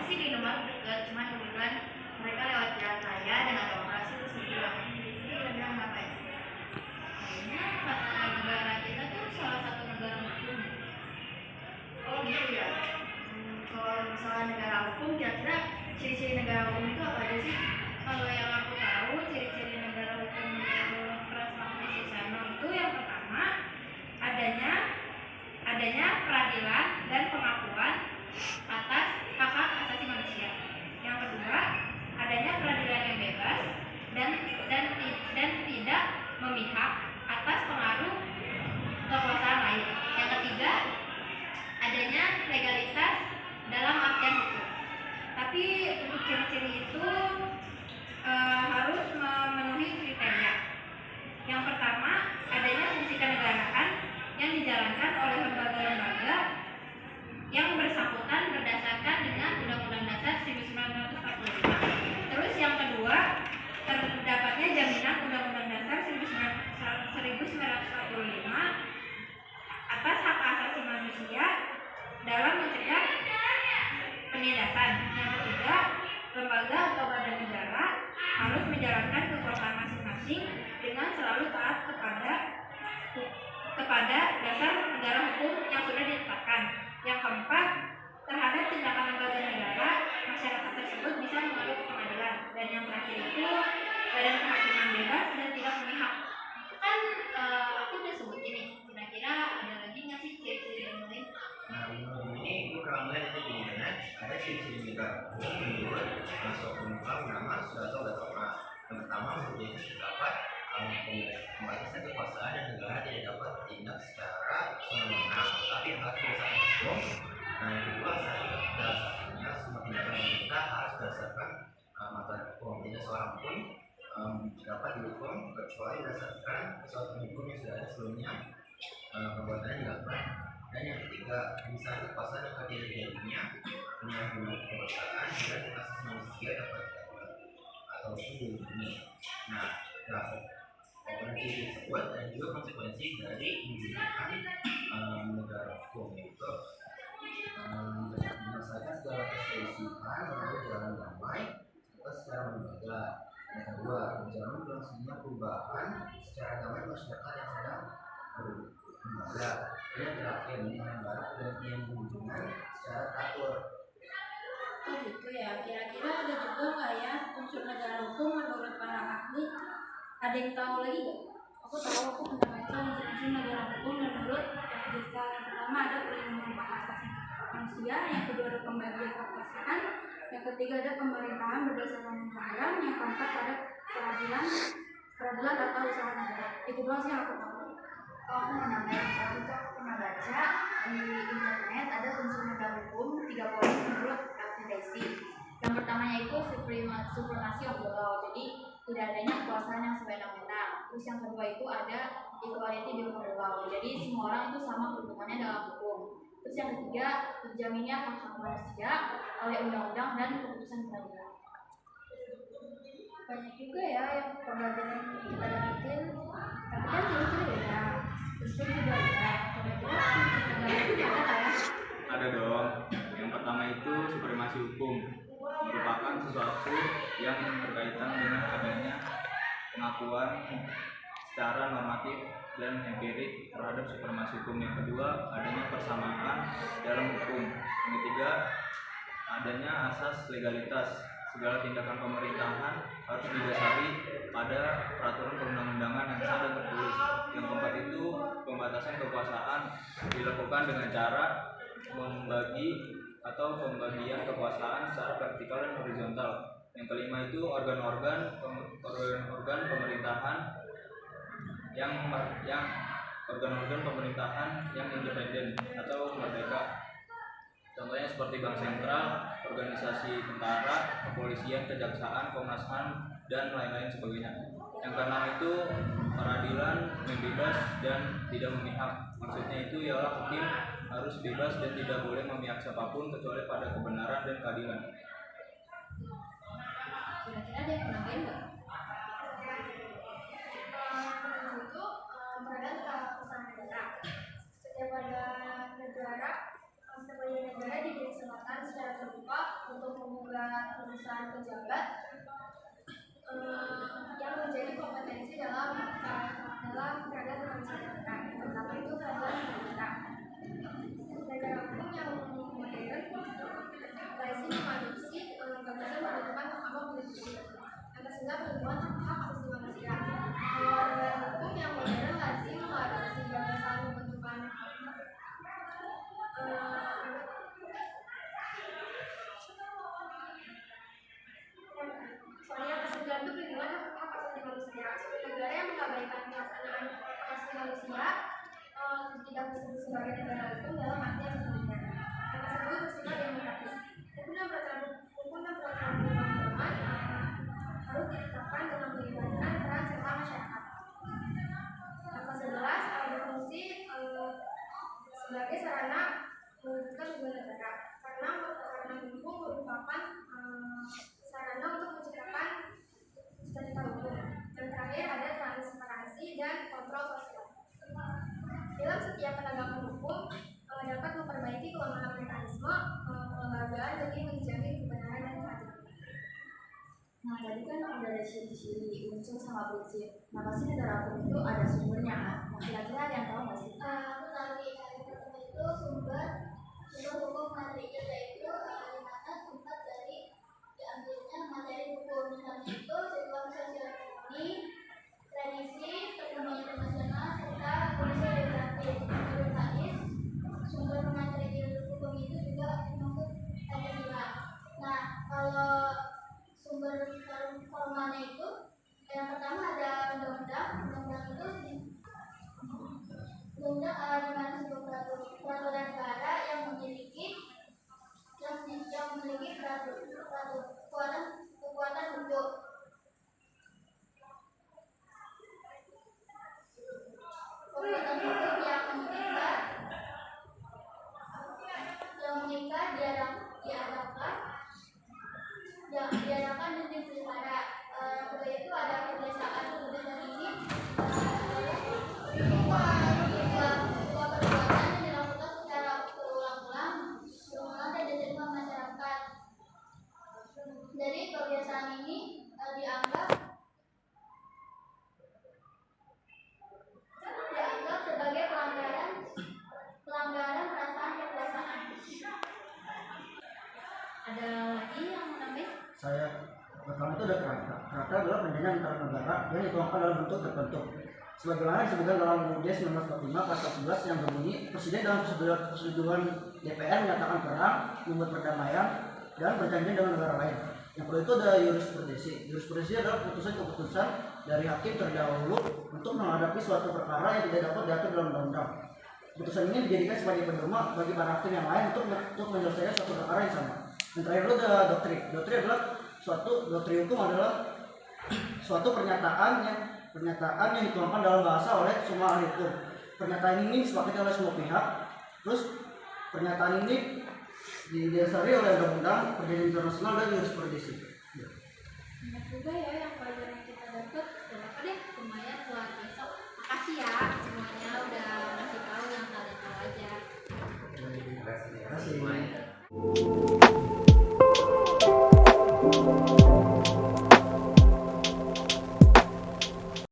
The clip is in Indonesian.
sih di Indomaret dekat, cuman kebetulan mereka lewat jalan raya dan ada operasi terus hilang. Itu kira-kira apa ya? Kayaknya kata negara kita tuh salah satu negara hukum. Oh gitu ya. Kalau misalnya negara hukum, kira-kira ciri-ciri negara hukum itu apa aja sih? Kalau yang aku tahu, ciri-ciri negara hukum menurut Prasmanan Susano itu yang pertama adanya peradilan dan pengakuan atas hak-hak asasi manusia. Yang kedua, adanya peradilan yang bebas dan tidak memihak atas pengaruh kekuasaan lain. Yang ketiga, adanya legalitas dalam artian hukum. Tapi untuk ciri-ciri itu harus memenuhi kriteria. Yang pertama, adanya fungsi kenegaraan yang dijalankan oleh lembaga-lembaga yang bersangkutan berdasarkan dengan Undang-Undang Dasar 1945. Terus yang kedua, terdapatnya jaminan Undang-Undang Dasar 1945 atas hak asasi manusia dalam mencegah penindasan. Yang ketiga, lembaga atau badan negara harus menjalankan kekuasaan masing-masing dengan selalu taat kepada dasar negara hukum yang sudah ditetapkan. Yang keempat, terhadap tindakan lembaga negara, masyarakat tersebut bisa mengadukan ke pengadilan. Dan yang terakhir itu badan kehakiman bebas dan tidak memihak. Itu kan aku udah sebut ini. Kira-kira ada lagi nggak sih ciri-ciri yang lain? Nah, menurut ini gue pernah melihat itu di internet ada ciri-ciri negara hukum menurut masuk pemuka nama sudah tahu atau pernah. Yang pertama, menurut itu terdapat pembatasan kekuasaan dan negara tidak dapat bertindak secara semena-mena, tapi harus berdasarkan hukum. Nah, yang kedua, satunya semua tindakan pemerintah harus berdasarkan mata hukum. Tidak seorang pun dapat dihukum kecuali berdasarkan kesatuan hukum yang sudah ada sebelumnya perbuatannya dilakukan. Dan yang ketiga, misalnya kekuasaan akan terjadinya penyalahgunaan kekuasaan dan asas manusia dapat dilakukan ataupun dilindungi. Nah, konsekuensi tersebut dan juga konsekuensi dari menggunakan negara hukum itu menyelesaikan segala perselisihan melalui jalan damai serta secara lembaga. Yang kedua, menjamin berlangsungnya perubahan secara damai masyarakat yang sedang berlembaga. Dan yang terakhir, menyelenggarakan pergantian hubungan secara teratur. Oh gitu ya, kira-kira ada juga nggak ya unsur negara hukum menurut para ahli? Ada yang tahu lagi nggak? Aku pernah baca unsur negara hukum menurut FDSA. Yang pertama ada perlindungan hak asasi manusia, yang kedua ada pembagian kekuasaan, yang ketiga ada pemerintahan berdasarkan undang-undang, yang keempat ada peradilan atau usaha negara. Itu doang sih yang aku tahu. Aku mau nambahin, waktu itu aku pernah baca di internet ada unsur negara hukum 3 poin menurut FDSI. Yang pertamanya itu supremasi of the law, jadi tidak adanya kekuasaan yang sewenang-wenang. Terus yang kedua itu ada equality before the law, jadi semua orang itu sama kedudukannya dalam hukum. Terus yang ketiga, terjaminnya hak-hak manusia oleh undang-undang dan keputusan pengadilan. Banyak juga ya yang pembelajaran kita dapetin, tapi kan ciri-ciri beda. Terus juga beda. Kira-kira negara itu ada nggak ya? Ada dong. Yang pertama itu supremasi hukum, merupakan sesuatu yang berkaitan dengan adanya pengakuan secara normatif dan empirik terhadap supremasi hukum. Yang kedua, adanya persamaan dalam hukum. Yang ketiga, adanya asas legalitas. Segala tindakan pemerintahan harus didasari pada peraturan perundang-undangan yang sah dan tertulis. Yang keempat itu, pembatasan kekuasaan dilakukan dengan cara membagi atau pembagian kekuasaan secara vertikal dan horizontal. Yang kelima itu organ-organ pemerintahan yang independen atau merdeka. Contohnya seperti Bank Sentral, organisasi tentara, kepolisian, kejaksaan, Komnas HAM, dan lain-lain sebagainya. Yang keenam itu peradilan yang bebas dan tidak memihak. Maksudnya itu ialah hakim harus bebas dan tidak boleh memihak siapapun kecuali pada kebenaran dan keadilan. Kira-kira ada yang nambahin nggak? Itu berada keputusan negara. Setiap negara diberi kesempatan secara terbuka untuk peran pejabat yang menjadi kompetensi dalam keadaan masyarakat. Pertama itu keadaan negara. Negara hukum yang modern berisi mengadopsi gagasan pembentukan Mahkamah Konstitusi yang sehingga perlindungan hak asasi manusia. Negara hukum yang modern lazim mengadopsi gagasan pembentukan soalnya kesekian itu perlindungan hak asasi manusia. Negara yang mengabaikan pelaksanaan hak asasi manusia tidak disebut sebagai negara hukum dalam arti yang sesungguhnya. Yang tersebut bersifat demokratis. Hukum dan peraturan perundang-undangan harus ditetapkan dengan melibatkan peran serta masyarakat. Yang ke-11 berfungsi sebagai sarana mewujudkan tujuan negara karena hukum merupakan sarana untuk menciptakan cita-cita hukum. Yang terakhir ada transparansi dan kontrol sosial. Dalam setiap penegakan hukum dapat memperbaiki kelemahan mekanisme kelembagaan demi menjamin kebenaran dan keadilan. Nah, tadi kan udah ada ciri-ciri unsur sama prinsip. Nah, pasti negara hukum itu ada sumbernya kan? Nah, kira-kira ada yang tahu nggak sih? Aku tahu yang pertama itu sumber hukum material, yaitu dimana tempat dari diambilnya materi hukum. Misalnya itu situasi sosial ekonomi, tradisi, perkembangan internasional, serta kondisi geografis. Menurut hadis, sumber material hukum itu juga menyangkut Pancasila. Nah, kalau sumber formalnya itu yang pertama ada undang-undang itu undang-undang di mana sebuah peraturan negara yang memiliki kekuatan hukum. Kekuatan hukum yang mengikat diadakan dan dipelihara. Yang kedua itu ada kebiasaan ini sebuah perbuatan yang dilakukan secara berulang-ulang dan diterima masyarakat. Jadi kebiasaan ini dianggap sebagai pelanggaran perasaan kekuasaan. Ada lagi yang mau nambahin? Saya pertama itu ada kerangka. Kerangka adalah perjanjian antara negara yang dituangkan dalam bentuk tertentu. Sebagaimana disebutkan dalam UUD 1945 pasal 11 yang berbunyi, Presiden dalam persetujuan DPR menyatakan perang, membuat perdamaian, dan perjanjian dengan negara lain. Yang kedua itu ada jurisprudensi. Jurisprudensi adalah keputusan-keputusan dari hakim terdahulu untuk menghadapi suatu perkara yang tidak dapat diatur dalam undang-undang. Keputusan ini dijadikan sebagai pedoman bagi para hakim yang lain untuk menyelesaikan suatu perkara yang sama. Yang terakhir itu ada doktrin. Doktrin adalah doktrin hukum adalah suatu pernyataan yang dituangkan dalam bahasa oleh semua ahli hukum. Pernyataan ini disepakati oleh semua pihak. Terus pernyataan ini didasari oleh undang-undang, perjanjian internasional dan jurisprudensi. Banyak juga ya yang pelajaran